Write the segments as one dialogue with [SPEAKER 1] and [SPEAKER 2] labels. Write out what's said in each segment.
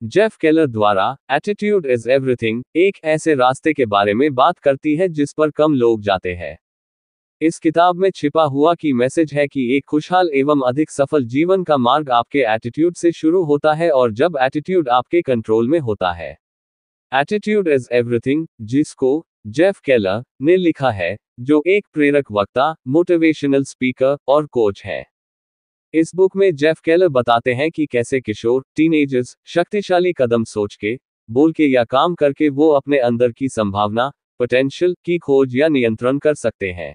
[SPEAKER 1] Jeff Keller द्वारा attitude is everything एक ऐसे रास्ते के बारे में बात करती है जिस पर कम लोग जाते हैं। इस किताब में छिपा हुआ की मैसेज है कि एक खुशहाल एवं अधिक सफल जीवन का मार्ग आपके एटीट्यूड से शुरू होता है और जब एटीट्यूड आपके कंट्रोल में होता है। एटीट्यूड इज एवरीथिंग, जिसको जेफ केलर ने लिखा है, जो एक प्रेरक वक्ता, मोटिवेशनल स्पीकर और कोच है। इस बुक में जेफ केलर बताते हैं कि कैसे किशोर, टीनेजर्स, शक्तिशाली कदम सोच के, बोल के या काम करके वो अपने अंदर की संभावना, पोटेंशियल की खोज या नियंत्रण कर सकते हैं।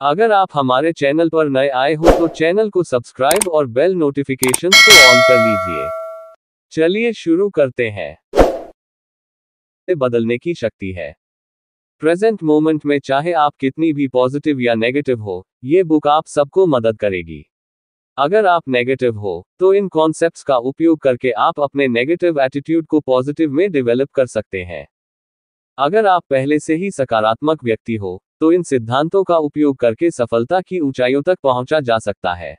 [SPEAKER 1] अगर आप हमारे चैनल पर नए आए हो तो चैनल को सब्सक्राइब और बेल नोटिफिकेशंस को ऑन कर लीजिए। चलिए शुरू करते हैं। बदलने की शक्ति है। प्रेजेंट मोमेंट में चाहे आप कितनी भी पॉजिटिव या नेगेटिव हो, ये बुक आप सबको मदद करेगी। अगर आप नेगेटिव हो तो इन कॉन्सेप्ट्स का उपयोग करके आप अपने नेगेटिव एटीट्यूड को पॉजिटिव में डेवलप कर सकते हैं। अगर आप पहले से ही सकारात्मक व्यक्ति हो तो इन सिद्धांतों का उपयोग करके सफलता की ऊंचाइयों तक पहुंचा जा सकता है।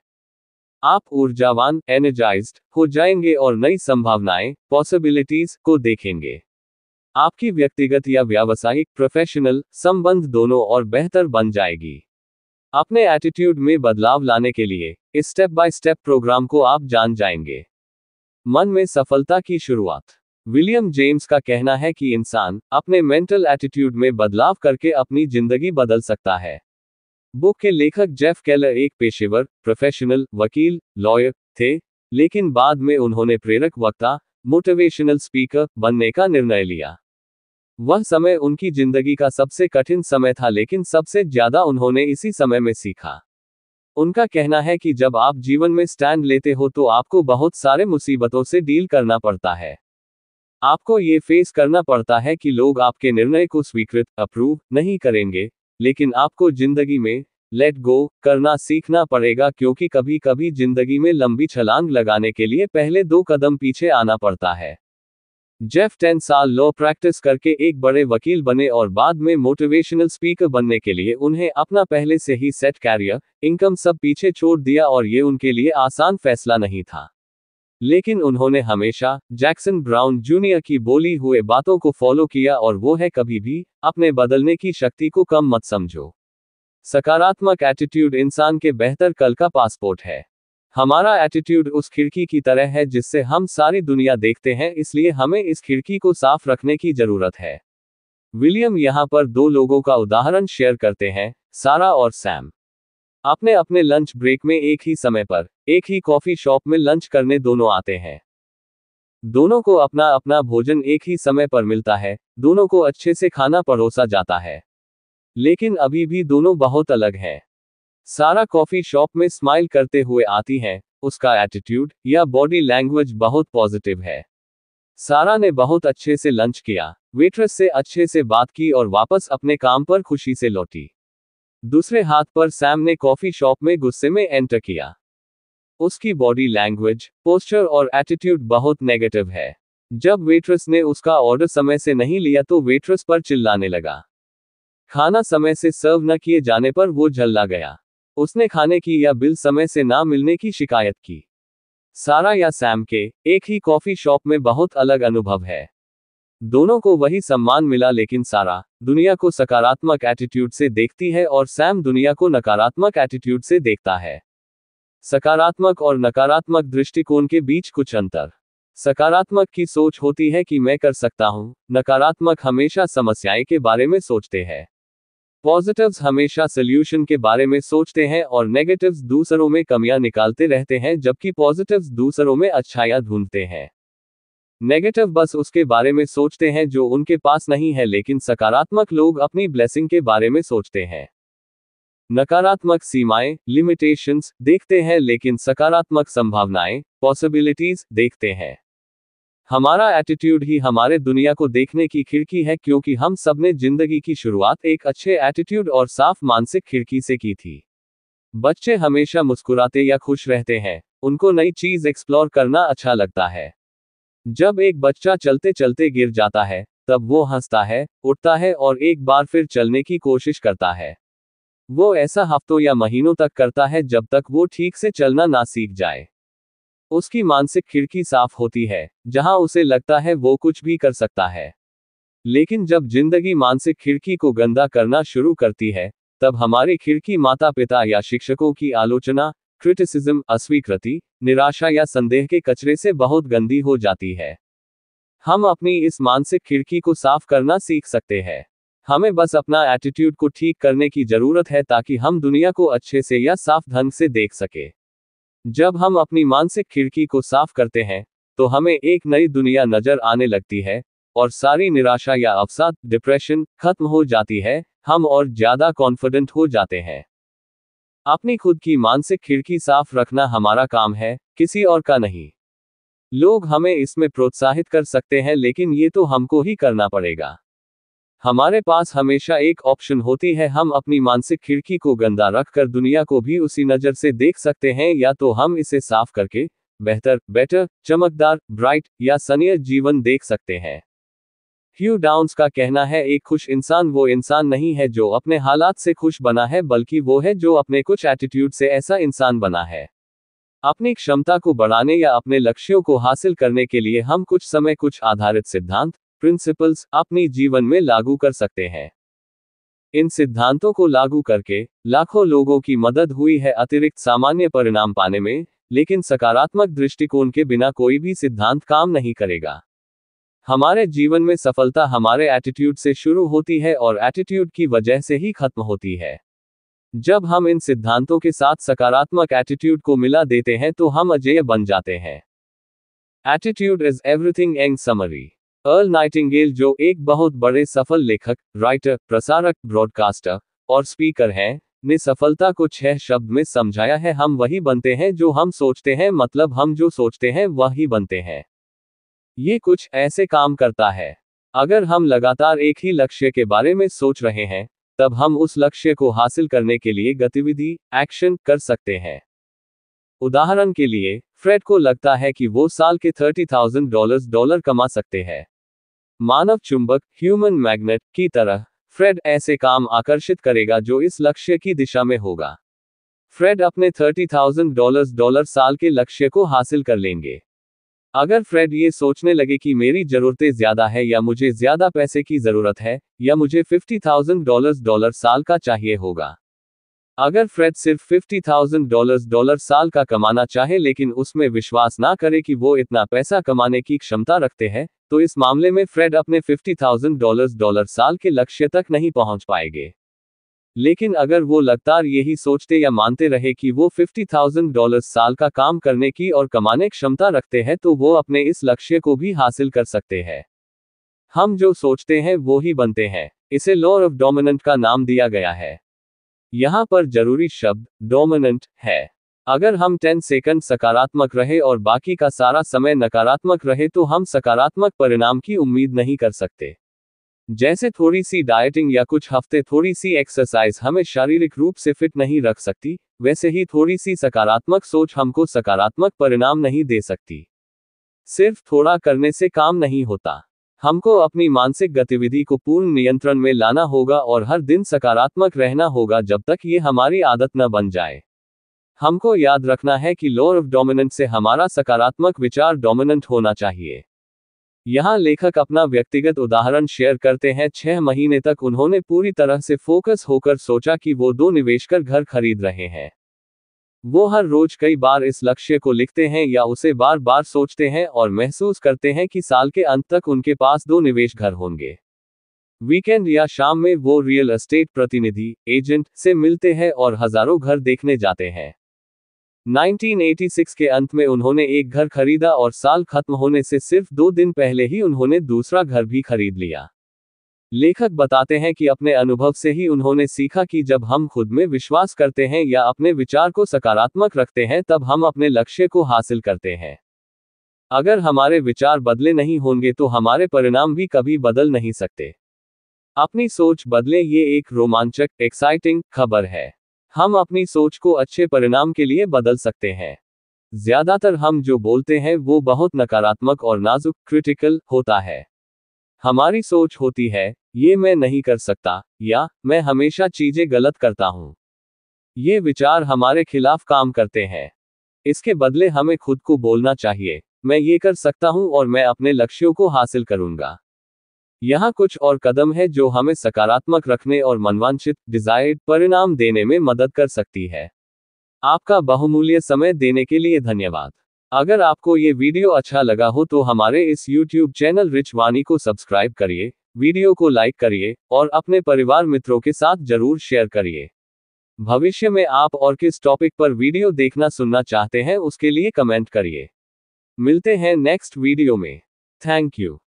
[SPEAKER 1] आप ऊर्जावान, एनर्जाइज्ड हो जाएंगे और नई संभावनाएं, पॉसिबिलिटीज को देखेंगे। आपकी व्यक्तिगत या व्यावसायिक, प्रोफेशनल संबंध दोनों और बेहतर बन जाएगी। अपने एटीट्यूड में बदलाव लाने के लिए इस स्टेप बाय स्टेप प्रोग्राम को आप जान जाएंगे। मन में सफलता की शुरुआत। विलियम जेम्स का कहना है कि इंसान अपने मेंटल एटीट्यूड में बदलाव करके अपनी जिंदगी बदल सकता है। बुक के लेखक जेफ केलर एक पेशेवर, प्रोफेशनल वकील, लॉयर थे, लेकिन बाद में उन्होंने प्रेरक वक्ता, मोटिवेशनल स्पीकर बनने का निर्णय लिया। वह समय उनकी जिंदगी का सबसे कठिन समय था, लेकिन सबसे ज्यादा उन्होंने इसी समय में सीखा। उनका कहना है कि जब आप जीवन में स्टैंड लेते हो तो आपको बहुत सारे मुसीबतों से डील करना पड़ता है। आपको ये फेस करना पड़ता है कि लोग आपके निर्णय को स्वीकृत, अप्रूव नहीं करेंगे, लेकिन आपको जिंदगी में लेट गो करना सीखना पड़ेगा, क्योंकि कभी कभी जिंदगी में लंबी छलांग लगाने के लिए पहले 2 कदम पीछे आना पड़ता है। जेफ 10 साल लॉ प्रैक्टिस करके एक बड़े वकील बने और बाद में मोटिवेशनल स्पीकर बनने के लिए उन्हें अपना पहले से ही सेट कैरियर, इनकम सब पीछे छोड़ दिया और ये उनके लिए आसान फैसला नहीं था। लेकिन उन्होंने हमेशा जैक्सन ब्राउन जूनियर की बोली हुए बातों को फॉलो किया, और वो है, कभी भी अपने बदलने की शक्ति को कम मत समझो। सकारात्मक एटीट्यूड इंसान के बेहतर कल का पासपोर्ट है। हमारा एटीट्यूड उस खिड़की की तरह है जिससे हम सारी दुनिया देखते हैं, इसलिए हमें इस खिड़की को साफ रखने की जरूरत है। विलियम यहाँ पर 2 लोगों का उदाहरण शेयर करते हैं, सारा और सैम। अपने अपने लंच ब्रेक में एक ही समय पर एक ही कॉफी शॉप में लंच करने दोनों आते हैं। दोनों को अपना अपना भोजन एक ही समय पर मिलता है, दोनों को अच्छे से खाना परोसा जाता है, लेकिन अभी भी दोनों बहुत अलग हैं। सारा कॉफी शॉप में स्माइल करते हुए आती है, उसका एटीट्यूड या बॉडी लैंग्वेज बहुत पॉजिटिव है। सारा ने बहुत अच्छे से लंच किया, वेट्रेस से अच्छे से बात की और वापस अपने काम पर खुशी से लौटी। दूसरे हाथ पर सैम ने कॉफी शॉप में गुस्से में एंटर किया। उसकी बॉडी लैंग्वेज, पोस्चर और एटीट्यूड बहुत नेगेटिव है। जब वेट्रेस ने उसका ऑर्डर समय से नहीं लिया तो वेट्रेस पर चिल्लाने लगा। खाना समय से सर्व न किए जाने पर वो झल्ला गया। उसने खाने की या बिल समय से ना मिलने की शिकायत की। सारा या सैम के एक ही कॉफी शॉप में बहुत अलग अनुभव है। दोनों को वही सम्मान मिला, लेकिन सारा दुनिया को सकारात्मक एटीट्यूड से देखती है और सैम दुनिया को नकारात्मक एटीट्यूड से देखता है। सकारात्मक और नकारात्मक दृष्टिकोण के बीच कुछ अंतर। सकारात्मक की सोच होती है कि मैं कर सकता हूं, नकारात्मक हमेशा समस्याएं के बारे में सोचते हैं। पॉजिटिव्स हमेशा सॉल्यूशन के बारे में सोचते हैं और नेगेटिव्स दूसरों में कमियां निकालते रहते हैं, जबकि पॉजिटिव्स दूसरों में अच्छाइयां ढूंढते हैं। नेगेटिव बस उसके बारे में सोचते हैं जो उनके पास नहीं है, लेकिन सकारात्मक लोग अपनी ब्लेसिंग के बारे में सोचते हैं। नकारात्मक सीमाएं, लिमिटेशंस देखते हैं, लेकिन सकारात्मक संभावनाएं, पॉसिबिलिटीज देखते हैं। हमारा एटीट्यूड ही हमारे दुनिया को देखने की खिड़की है, क्योंकि हम सबने जिंदगी की शुरुआत एक अच्छे एटीट्यूड और साफ मानसिक खिड़की से की थी। बच्चे हमेशा मुस्कुराते या खुश रहते हैं, उनको नई चीज एक्सप्लोर करना अच्छा लगता है। जब एक बच्चा चलते चलते गिर जाता है, तब वो हंसता है, उठता है और एक बार फिर चलने की कोशिश करता है। वो ऐसा हफ्तों या महीनों तक करता है जब तक वो ठीक से चलना ना सीख जाए। उसकी मानसिक खिड़की साफ होती है, जहां उसे लगता है वो कुछ भी कर सकता है। लेकिन जब जिंदगी मानसिक खिड़की को गंदा करना शुरू करती है, तब हमारी खिड़की माता पिता या शिक्षकों की आलोचना, क्रिटिसिज्म, अस्वीकृति, निराशा या संदेह के कचरे से बहुत गंदी हो जाती है। हम अपनी इस मानसिक खिड़की को साफ करना सीख सकते हैं। हमें बस अपना एटीट्यूड को ठीक करने की जरूरत है ताकि हम दुनिया को अच्छे से या साफ ढंग से देख सके। जब हम अपनी मानसिक खिड़की को साफ करते हैं, तो हमें एक नई दुनिया नजर आने लगती है, और सारी निराशा या अवसाद, डिप्रेशन खत्म हो जाती है, हम और ज्यादा कॉन्फिडेंट हो जाते हैं। अपनी खुद की मानसिक खिड़की साफ रखना हमारा काम है, किसी और का नहीं। लोग हमें इसमें प्रोत्साहित कर सकते हैं, लेकिन ये तो हमको ही करना पड़ेगा। हमारे पास हमेशा एक ऑप्शन होती है, हम अपनी मानसिक खिड़की को गंदा रखकर दुनिया को भी उसी नज़र से देख सकते हैं, या तो हम इसे साफ करके बेटर, चमकदार, ब्राइट या सनियर जीवन देख सकते हैं। ह्यू डाउन्स का कहना है, एक खुश इंसान वो इंसान नहीं है जो अपने हालात से खुश बना है, बल्कि वो है जो अपने कुछ एटीट्यूड से ऐसा इंसान बना है। अपनी क्षमता को बढ़ाने या अपने लक्ष्यों को हासिल करने के लिए हम कुछ समय कुछ आधारित सिद्धांत, प्रिंसिपल्स अपनी जीवन में लागू कर सकते हैं। इन सिद्धांतों को लागू करके लाखों लोगों की मदद हुई है अतिरिक्त सामान्य परिणाम पाने में, लेकिन सकारात्मक दृष्टिकोण के बिना कोई भी सिद्धांत काम नहीं करेगा। हमारे जीवन में सफलता हमारे एटीट्यूड से शुरू होती है और एटीट्यूड की वजह से ही खत्म होती है। जब हम इन सिद्धांतों के साथ सकारात्मक एटीट्यूड को मिला देते हैं तो हम अजेय बन जाते हैं। Attitude is everything in summary. Earl Nightingale, जो एक बहुत बड़े सफल लेखक, राइटर, प्रसारक, ब्रॉडकास्टर और स्पीकर हैं, ने सफलता को 6 शब्द में समझाया है, हम वही बनते हैं जो हम सोचते हैं, मतलब हम जो सोचते हैं वही बनते हैं। ये कुछ ऐसे काम करता है। अगर हम लगातार एक ही लक्ष्य के बारे में सोच रहे हैं, तब हम उस लक्ष्य को हासिल करने के लिए गतिविधि, एक्शन कर सकते हैं। उदाहरण के लिए, फ्रेड को लगता है कि वो साल के $30,000 कमा सकते हैं। मानव चुंबक, ह्यूमन मैग्नेट की तरह, फ्रेड ऐसे काम आकर्षित करेगा जो इस लक्ष्य की दिशा में होगा। फ्रेड अपने $30,000 साल के लक्ष्य को हासिल कर लेंगे। अगर फ्रेड ये सोचने लगे कि मेरी जरूरतें ज्यादा है, या मुझे ज्यादा पैसे की जरूरत है, या मुझे $50,000 साल का चाहिए होगा। अगर फ्रेड सिर्फ $50,000 साल का कमाना चाहे लेकिन उसमें विश्वास ना करे कि वो इतना पैसा कमाने की क्षमता रखते हैं, तो इस मामले में फ्रेड अपने $50,000 साल के लक्ष्य तक नहीं पहुंच पाएंगे। लेकिन अगर वो लगातार यही सोचते या मानते रहे कि वो $50,000 साल का काम करने की और कमाने क्षमता रखते हैं, तो वो अपने इस लक्ष्य को भी हासिल कर सकते हैं। हम जो सोचते हैं वो ही बनते हैं। इसे लॉ ऑफ डोमिनेंट का नाम दिया गया है। यहाँ पर जरूरी शब्द डोमिनेंट है। अगर हम 10 सेकंड सकारात्मक रहे और बाकी का सारा समय नकारात्मक रहे तो हम सकारात्मक परिणाम की उम्मीद नहीं कर सकते। जैसे थोड़ी सी डाइटिंग या कुछ हफ्ते थोड़ी सी एक्सरसाइज हमें शारीरिक रूप से फिट नहीं रख सकती, वैसे ही थोड़ी सी सकारात्मक सोच हमको सकारात्मक परिणाम नहीं दे सकती। सिर्फ थोड़ा करने से काम नहीं होता। हमको अपनी मानसिक गतिविधि को पूर्ण नियंत्रण में लाना होगा और हर दिन सकारात्मक रहना होगा जब तक ये हमारी आदत न बन जाए। हमको याद रखना है कि लॉ ऑफ डोमिनेंट से हमारा सकारात्मक विचार डोमिनेंट होना चाहिए। यहाँ लेखक अपना व्यक्तिगत उदाहरण शेयर करते हैं। 6 महीने तक उन्होंने पूरी तरह से फोकस होकर सोचा कि वो 2 निवेश कर घर खरीद रहे हैं। वो हर रोज कई बार इस लक्ष्य को लिखते हैं या उसे बार बार सोचते हैं और महसूस करते हैं कि साल के अंत तक उनके पास 2 निवेश घर होंगे। वीकेंड या शाम में वो रियल एस्टेट प्रतिनिधि, एजेंट से मिलते हैं और हजारों घर देखने जाते हैं। 1986 के अंत में उन्होंने एक घर खरीदा और साल खत्म होने से सिर्फ 2 दिन पहले ही उन्होंने दूसरा घर भी खरीद लिया। लेखक बताते हैं कि अपने अनुभव से ही उन्होंने सीखा कि जब हम खुद में विश्वास करते हैं या अपने विचार को सकारात्मक रखते हैं तब हम अपने लक्ष्य को हासिल करते हैं। अगर हमारे विचार बदले नहीं होंगे तो हमारे परिणाम भी कभी बदल नहीं सकते। अपनी सोच बदले, ये एक रोमांचक, एक्साइटिंग खबर है। हम अपनी सोच को अच्छे परिणाम के लिए बदल सकते हैं। ज्यादातर हम जो बोलते हैं वो बहुत नकारात्मक और नाजुक, क्रिटिकल होता है। हमारी सोच होती है, ये मैं नहीं कर सकता, या मैं हमेशा चीजें गलत करता हूं। ये विचार हमारे खिलाफ काम करते हैं। इसके बदले हमें खुद को बोलना चाहिए, मैं ये कर सकता हूं और मैं अपने लक्ष्यों को हासिल करूंगा। यहाँ कुछ और कदम है जो हमें सकारात्मक रखने और मनवांछित डिजायर्ड परिणाम देने में मदद कर सकती है। आपका बहुमूल्य समय देने के लिए धन्यवाद। अगर आपको ये वीडियो अच्छा लगा हो तो हमारे इस YouTube चैनल रिच वाणी को सब्सक्राइब करिए, वीडियो को लाइक करिए और अपने परिवार मित्रों के साथ जरूर शेयर करिए। भविष्य में आप और किस टॉपिक पर वीडियो देखना सुनना चाहते हैं उसके लिए कमेंट करिए। मिलते हैं नेक्स्ट वीडियो में। Thank you.